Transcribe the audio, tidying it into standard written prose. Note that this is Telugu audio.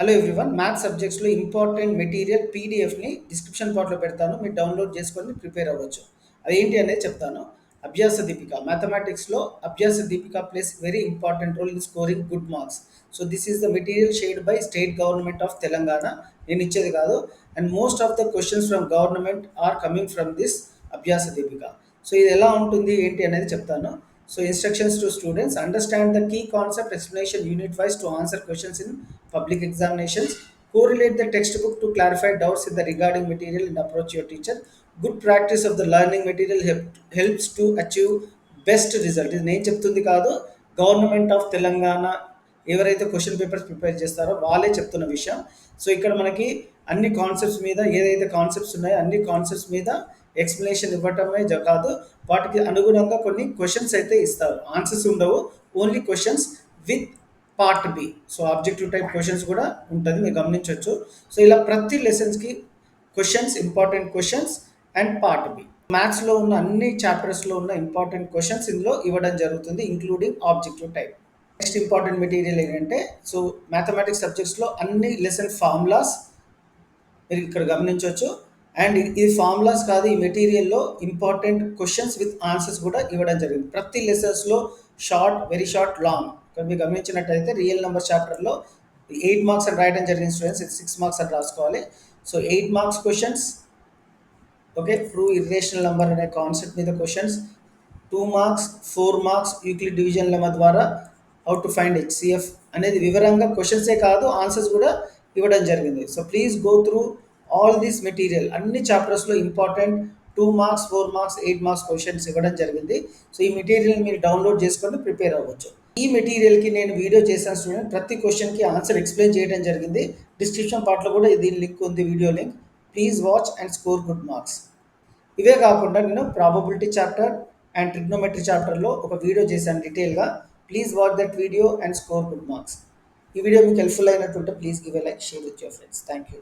హలో ఎవ్రీవన్, మ్యాథ్స్ సబ్జెక్ట్స్లో ఇంపార్టెంట్ మెటీరియల్ పీడిఎఫ్ని డిస్క్రిప్షన్ పార్ట్లో పెడతాను. మీరు డౌన్లోడ్ చేసుకొని ప్రిపేర్ అవ్వచ్చు. అదేంటి అనేది చెప్తాను. అభ్యాస దీపిక మ్యాథమెటిక్స్లో Abhyasa Deepika plays very important role in scoring good marks. So this is the material shared by state government of Telangana. నేను ఇచ్చేది కాదు. And most of the questions from government are coming from this Abhyasa Deepika. So ఇది ఎలా ఉంటుంది ఏంటి అనేది చెప్తాను. So instructions to students: understand the key concept explanation unit wise to answer questions in public examinations. Correlate the textbook to clarify doubts in the regarding material and approach your teacher. Good practice of the learning material helps to achieve best result. ఇది నేను చెప్తుంది కాదు, గవర్నమెంట్ ఆఫ్ తెలంగాణ ఎవరైతే క్వశ్చన్ పేపర్స్ ప్రిపేర్ చేస్తారో వాళ్ళే చెప్తున్న విషయం. సో ఇక్కడ మనకి అన్ని కాన్సెప్ట్స్ మీద ఏదైతే కాన్సెప్ట్స్ ఉన్నాయో అన్ని కాన్సెప్ట్స్ మీద ఎక్స్ప్లెనేషన్ ఇవ్వటమే కాదు, వాటికి అనుగుణంగా కొన్ని క్వశ్చన్స్ అయితే ఇస్తారు. ఆన్సర్స్ ఉండవు, only questions with part B. So objective type questions కూడా ఉంటుంది, మీరు గమనించవచ్చు. సో ఇలా ప్రతి లెసన్స్కి questions, important questions and part B. మ్యాథ్స్లో ఉన్న అన్ని చాప్టర్స్లో ఉన్న ఇంపార్టెంట్ క్వశ్చన్స్ ఇందులో ఇవ్వడం జరుగుతుంది, including objective type. Next important material ఏంటంటే, సో మ్యాథమెటిక్స్ సబ్జెక్ట్స్లో అన్ని లెసన్ ఫార్ములాస్ మీరు ఇక్కడ గమనించవచ్చు. అండ్ ఈ ఫార్ములాస్ కాదు, ఈ మెటీరియల్లో ఇంపార్టెంట్ క్వశ్చన్స్ విత్ ఆన్సర్స్ కూడా ఇవ్వడం జరిగింది. ప్రతి లెసన్స్లో షార్ట్, వెరీ షార్ట్, లాంగ్. ఇక్కడ మీరు గమనించినట్టయితే రియల్ నెంబర్ చాప్టర్లో 8 మార్క్స్ అని రాయడం జరిగింది స్టూడెంట్స్. ఇది 6 మార్క్స్ అని రాసుకోవాలి. So 8 marks questions, okay. Prove irrational number అనే కాన్సెప్ట్ మీద questions. 2 marks, 4 marks Euclid division lemma ద్వారా హౌ టు ఫైండ్ హెచ్సిఎఫ్ అనేది వివరంగా క్వశ్చన్సే కాదు ఆన్సర్స్ కూడా ఇవ్వడం జరిగింది. So please go through all this material. అన్ని చాప్టర్స్లో important 2 marks, 4 marks, 8 marks questions ఇవ్వడం జరిగింది. సో ఈ మెటీరియల్ మీరు డౌన్లోడ్ చేసుకొని ప్రిపేర్ అవ్వచ్చు. ఈ మెటీరియల్కి నేను వీడియో చేశాను స్టూడెంట్. ప్రతి క్వశ్చన్కి ఆన్సర్ ఎక్స్ప్లెయిన్ చేయడం జరిగింది. డిస్క్రిప్షన్ పార్ట్లో కూడా దీని లింక్ ఉంది, video link. Please watch and score good marks. ఇవే కాకుండా నేను ప్రాబబిలిటీ చాప్టర్ అండ్ ట్రిగ్నోమెట్రీ చాప్టర్లో ఒక వీడియో చేశాను డీటెయిల్గా. Please watch that video and score good marks. ఈ వీడియో మీకు హెల్ప్ఫుల్ అయినట్టుంటే please give a like, share with your friends. Thank you.